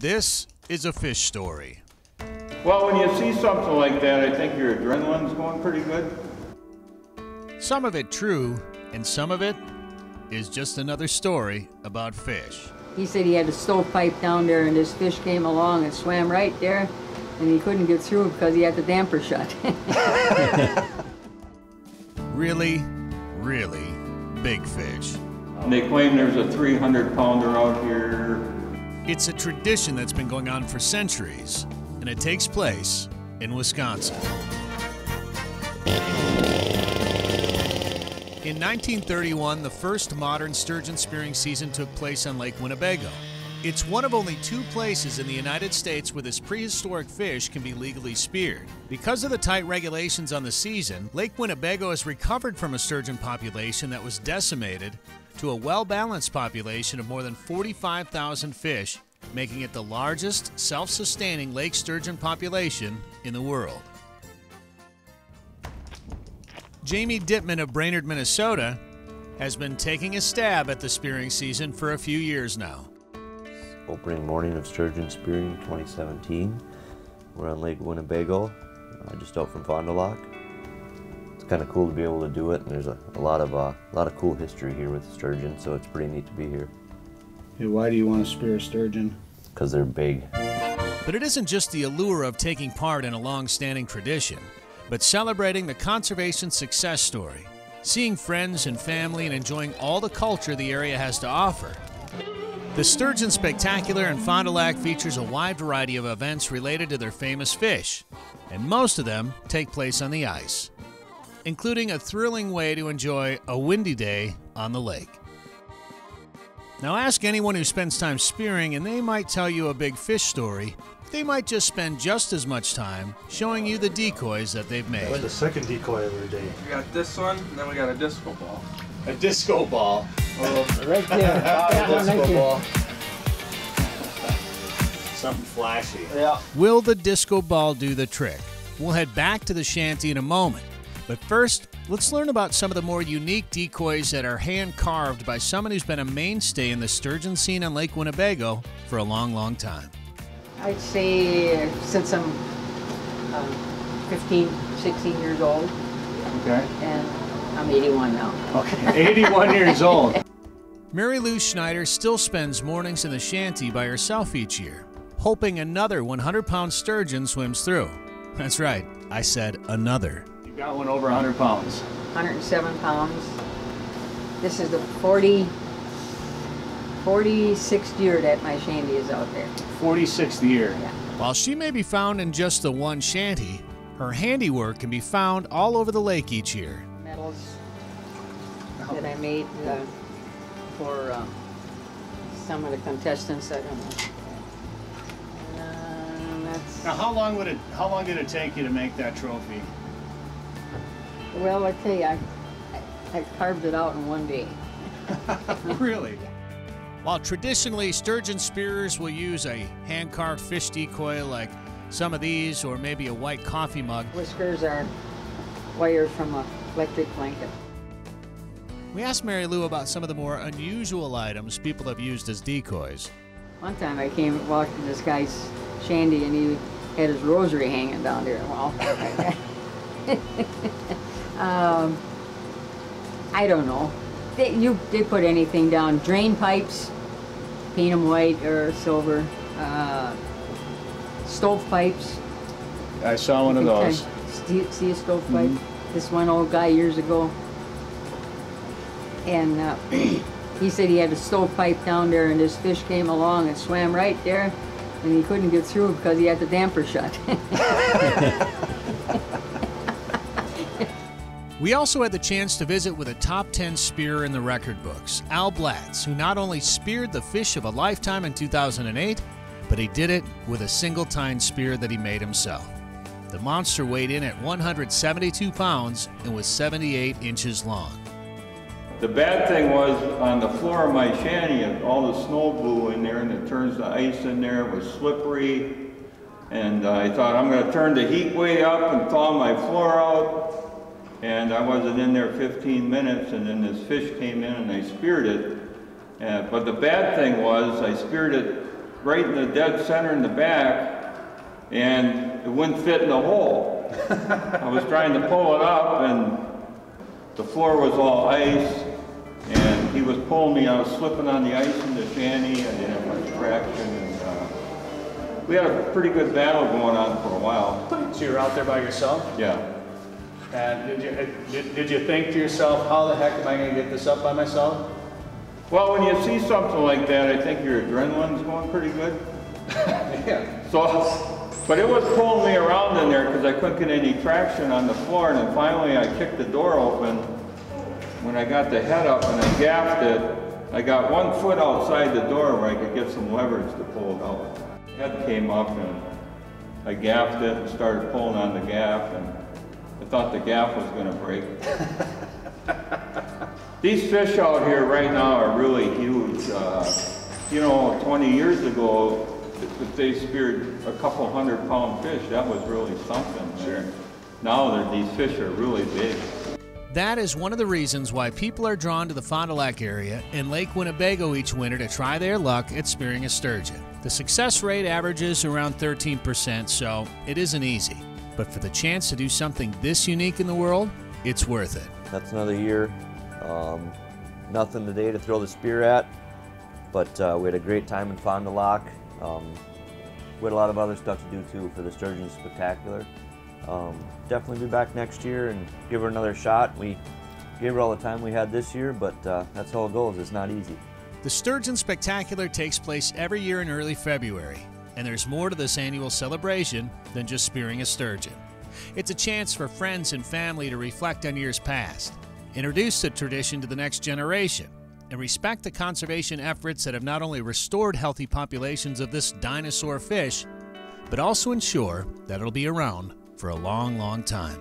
This is a fish story. Well, when you see something like that, I think your adrenaline's going pretty good. Some of it true, and some of it is just another story about fish. He said he had a stovepipe down there and this fish came along and swam right there and he couldn't get through because he had the damper shut. Really, really big fish. They claim there's a 300-pounder out here. It's a tradition that's been going on for centuries, and it takes place in Wisconsin. In 1931, the first modern sturgeon spearing season took place on Lake Winnebago. It's one of only 2 places in the United States where this prehistoric fish can be legally speared. Because of the tight regulations on the season, Lake Winnebago has recovered from a sturgeon population that was decimated to a well-balanced population of more than 45,000 fish, making it the largest self-sustaining lake sturgeon population in the world. Jamie Dittman of Brainerd, Minnesota, has been taking a stab at the spearing season for a few years now. Opening morning of sturgeon spearing 2017. We're on Lake Winnebago, just out from Fond du Lac. It's kind of cool to be able to do it, and there's a lot of cool history here with sturgeon, so it's pretty neat to be here. Hey, why do you want to spear a sturgeon? Because they're big. But it isn't just the allure of taking part in a long-standing tradition, but celebrating the conservation success story, seeing friends and family, and enjoying all the culture the area has to offer. The Sturgeon Spectacular in Fond du Lac features a wide variety of events related to their famous fish, and most of them take place on the ice, including a thrilling way to enjoy a windy day on the lake. Now ask anyone who spends time spearing and they might tell you a big fish story. They might just spend just as much time showing you the decoys that they've made. That's the second decoy of the day. We got this one, and then we got a disco ball. A disco ball. Oh, right there. Disco ball. Something flashy. Yeah. Will the disco ball do the trick? We'll head back to the shanty in a moment. But first, let's learn about some of the more unique decoys that are hand-carved by someone who's been a mainstay in the sturgeon scene on Lake Winnebago for a long, long time. I'd say since I'm 15, 16 years old, Okay. and I'm 81 now. Okay, 81 years old. Mary Lou Schneider still spends mornings in the shanty by herself each year, hoping another 100-pound sturgeon swims through. That's right, I said another. You got one over 100 pounds. 107 pounds. This is the 46th year that my shanty is out there. 46th year. Yeah. While she may be found in just the one shanty, her handiwork can be found all over the lake each year. Medals that I made for some of the contestants. I don't know. That's, Now, how long did it take you to make that trophy? well, I tell you, I carved it out in one day. Really? While traditionally sturgeon spearers will use a hand-carved fish decoy like some of these, or maybe a white coffee mug, Whiskers are wired from an electric blanket. we asked Mary Lou about some of the more unusual items people have used as decoys. One time I walked in this guy's shanty and he had his rosary hanging down there. Well, I don't know. They put anything down. Drain pipes, paint them white or silver. Stove pipes. I saw one of those. See a stove pipe? This one old guy years ago. And he said he had a stove pipe down there and this fish came along and swam right there and he couldn't get through because he had the damper shut. We also had the chance to visit with a top 10 spearer in the record books, Al Blatz, who not only speared the fish of a lifetime in 2008, but he did it with a single tine spear that he made himself. The monster weighed in at 172 pounds and was 78 inches long. The bad thing was on the floor of my shanty, all the snow blew in there and it turns the ice in there. It was slippery. And I thought I'm going to turn the heat way up and thaw my floor out. And I wasn't in there 15 minutes and then this fish came in and I speared it. But the bad thing was I speared it right in the dead center in the back, and it wouldn't fit in the hole. I was trying to pull it up, and the floor was all ice, and he was pulling me. I was slipping on the ice in the shanty. I didn't have much traction, and we had a pretty good battle going on for a while. So you were out there by yourself? Yeah. And did you think to yourself, how the heck am I going to get this up by myself? Well, when you see something like that, I think your adrenaline's going pretty good. Yeah. So, but it was pulling me around in there because I couldn't get any traction on the floor, and then finally I kicked the door open. When I got the head up and I gaffed it, I got 1 foot outside the door where I could get some leverage to pull it out. The head came up and I gaffed it and started pulling on the gaff, and I thought the gaff was going to break. These fish out here right now are really huge. You know, 20 years ago, if they speared a couple 100-pound fish, that was really something. Sure. Now these fish are really big. That is one of the reasons why people are drawn to the Fond du Lac area and Lake Winnebago each winter to try their luck at spearing a sturgeon. The success rate averages around 13%, so it isn't easy. But for the chance to do something this unique in the world, it's worth it. That's another year. Nothing today to throw the spear at, but we had a great time in Fond du Lac. We had a lot of other stuff to do too for the Sturgeon Spectacular. Definitely be back next year and give her another shot. We gave her all the time we had this year, but that's how it goes. It's not easy. The Sturgeon Spectacular takes place every year in early February, and there's more to this annual celebration than just spearing a sturgeon. It's a chance for friends and family to reflect on years past, introduce the tradition to the next generation, and respect the conservation efforts that have not only restored healthy populations of this dinosaur fish, but also ensure that it'll be around for a long, long time.